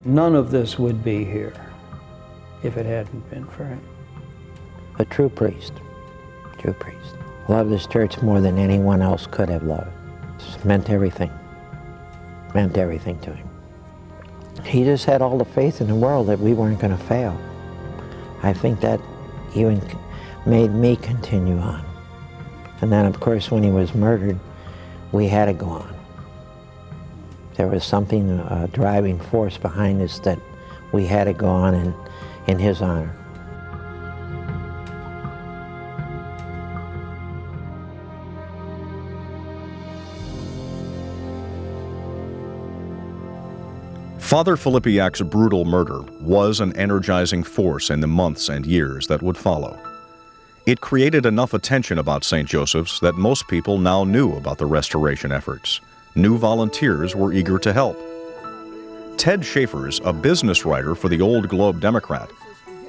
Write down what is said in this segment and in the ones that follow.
None of this would be here if it hadn't been for him. A true priest. True priest. Loved this church more than anyone else could have loved. It meant everything. Meant everything to him. He just had all the faith in the world that we weren't going to fail. I think that even made me continue on. And then, of course, when he was murdered, we had to go on. There was something, a driving force behind us that we had to go on in his honor. Father Filipiak's brutal murder was an energizing force in the months and years that would follow. It created enough attention about St. Joseph's that most people now knew about the restoration efforts. New volunteers were eager to help. Ted Schaefer's, a business writer for the Old Globe Democrat,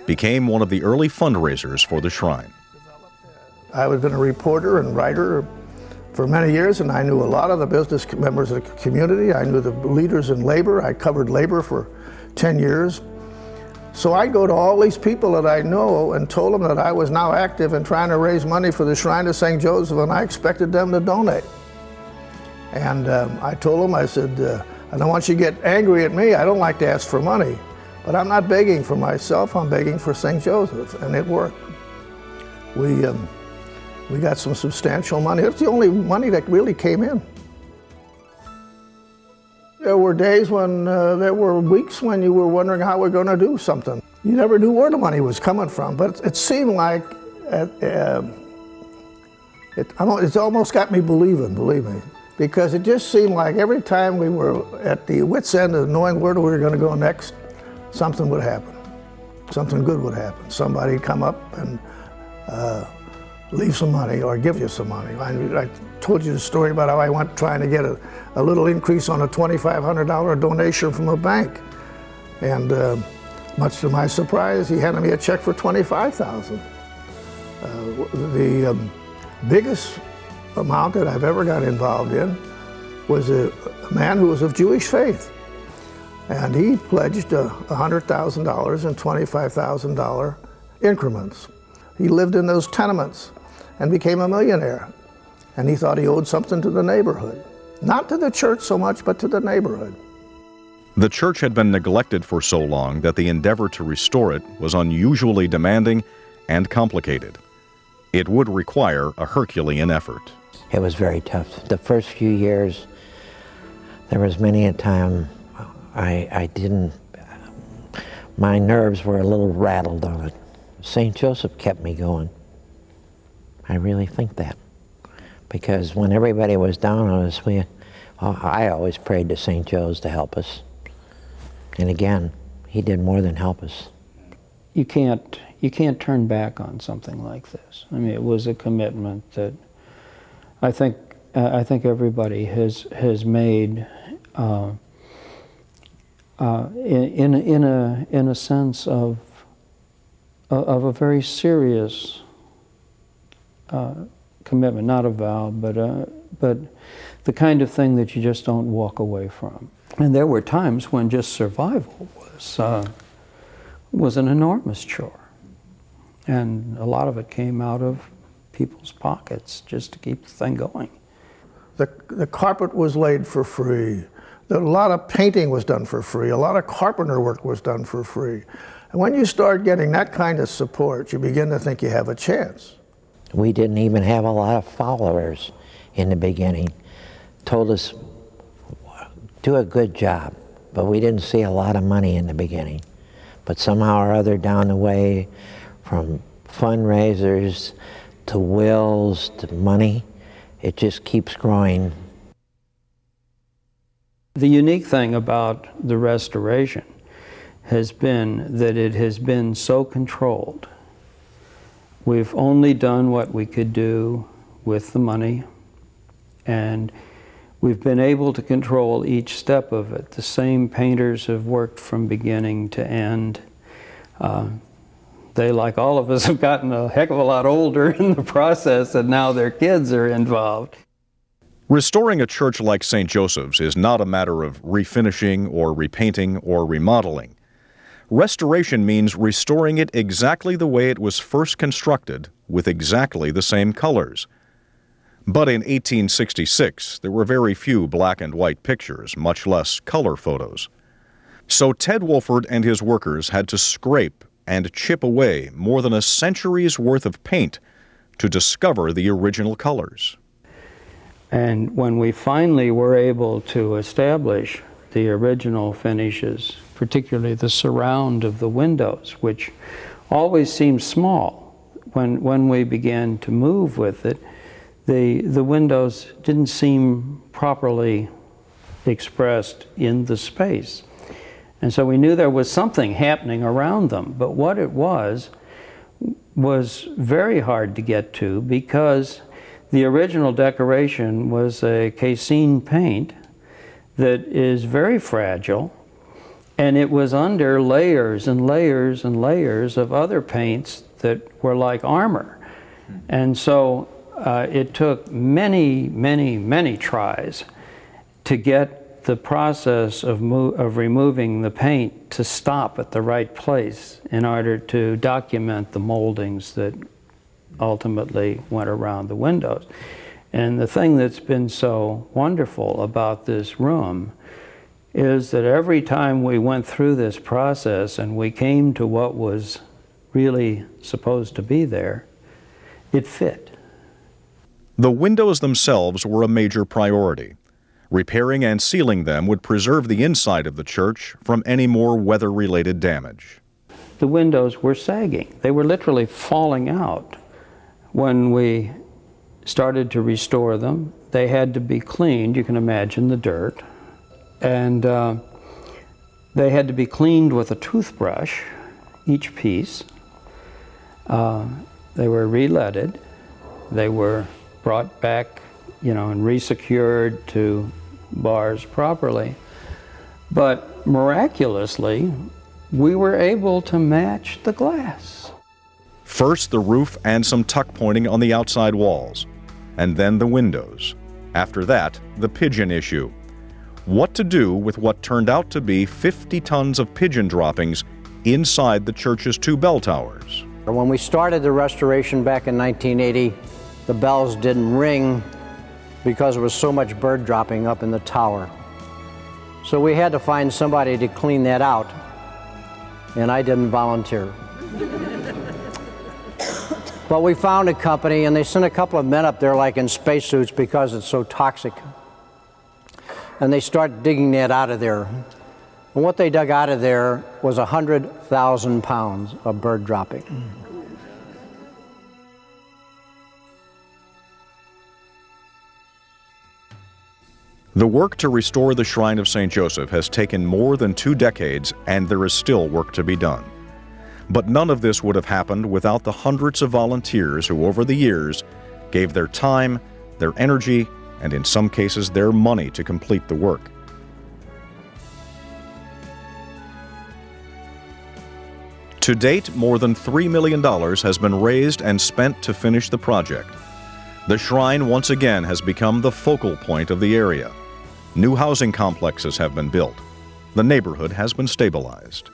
became one of the early fundraisers for the shrine. I had been a reporter and writer for many years, and I knew a lot of the business members of the community. I knew the leaders in labor. I covered labor for 10 years. So I go to all these people that I know and told them that I was now active in trying to raise money for the Shrine of St. Joseph, and I expected them to donate. And I told them, I said, I don't want you to get angry at me. I don't like to ask for money, but I'm not begging for myself. I'm begging for St. Joseph, and it worked. We got some substantial money. That's the only money that really came in. There were days when, there were weeks when you were wondering how we're going to do something. You never knew where the money was coming from, but it seemed like, it almost got me believing, believe me, because it just seemed like every time we were at the wit's end of knowing where we were going to go next, something would happen. Something good would happen. Somebody would come up and leave some money or give you some money. I told you the story about how I went trying to get a little increase on a $2,500 donation from a bank. And much to my surprise, he handed me a check for $25,000. The biggest amount that I've ever got involved in was a man who was of Jewish faith. And he pledged $100,000 in $25,000 increments. He lived in those tenements and became a millionaire. And he thought he owed something to the neighborhood. Not to the church so much, but to the neighborhood. The church had been neglected for so long that the endeavor to restore it was unusually demanding and complicated. It would require a Herculean effort. It was very tough. The first few years, there was many a time my nerves were a little rattled on it. St. Joseph kept me going. I really think that. Because when everybody was down on us, I always prayed to St. Joe's to help us. And again, he did more than help us. You can't turn back on something like this. I mean, it was a commitment that I think everybody has made in a sense of a very serious commitment, not a vow, but the kind of thing that you just don't walk away from. And there were times when just survival was an enormous chore. And a lot of it came out of people's pockets just to keep the thing going. The carpet was laid for free. A lot of painting was done for free. A lot of carpenter work was done for free. And when you start getting that kind of support, you begin to think you have a chance. We didn't even have a lot of followers in the beginning. Told us, do a good job, but we didn't see a lot of money in the beginning. But somehow or other down the way, from fundraisers to wills to money, it just keeps growing. The unique thing about the restoration has been that it has been so controlled. We've only done what we could do with the money, and we've been able to control each step of it. The same painters have worked from beginning to end. They, like all of us, have gotten a heck of a lot older in the process, and now their kids are involved. Restoring a church like St. Joseph's is not a matter of refinishing or repainting or remodeling. Restoration means restoring it exactly the way it was first constructed, with exactly the same colors. But in 1866, there were very few black and white pictures, much less color photos. So Ted Wolford and his workers had to scrape and chip away more than a century's worth of paint to discover the original colors. And when we finally were able to establish the original finishes, particularly the surround of the windows, which always seemed small, when we began to move with it, the windows didn't seem properly expressed in the space. And so we knew there was something happening around them, but what it was very hard to get to, because the original decoration was a cassine paint that is very fragile, and it was under layers and layers and layers of other paints that were like armor. And so it took many, many, many tries to get the process of removing the paint to stop at the right place in order to document the moldings that ultimately went around the windows. And the thing that's been so wonderful about this room is that every time we went through this process and we came to what was really supposed to be there, it fit. The windows themselves were a major priority. Repairing and sealing them would preserve the inside of the church from any more weather-related damage. The windows were sagging. They were literally falling out. When we started to restore them, they had to be cleaned. You can imagine the dirt. And they had to be cleaned with a toothbrush, each piece. They were re-leaded. They were brought back, and resecured to bars properly. But miraculously, we were able to match the glass. First the roof and some tuck pointing on the outside walls, and then the windows. After that, the pigeon issue. What to do with what turned out to be 50 tons of pigeon droppings inside the church's two bell towers. When we started the restoration back in 1980, the bells didn't ring because there was so much bird dropping up in the tower. So we had to find somebody to clean that out, and I didn't volunteer. But we found a company, and they sent a couple of men up there like in spacesuits because it's so toxic. And they started digging that out of there. And what they dug out of there was 100,000 pounds of bird dropping. The work to restore the Shrine of St. Joseph has taken more than 2 decades, and there is still work to be done. But none of this would have happened without the hundreds of volunteers who, over the years, gave their time, their energy, and in some cases their money to complete the work. To date, more than $3 million has been raised and spent to finish the project. The shrine once again has become the focal point of the area. New housing complexes have been built. The neighborhood has been stabilized.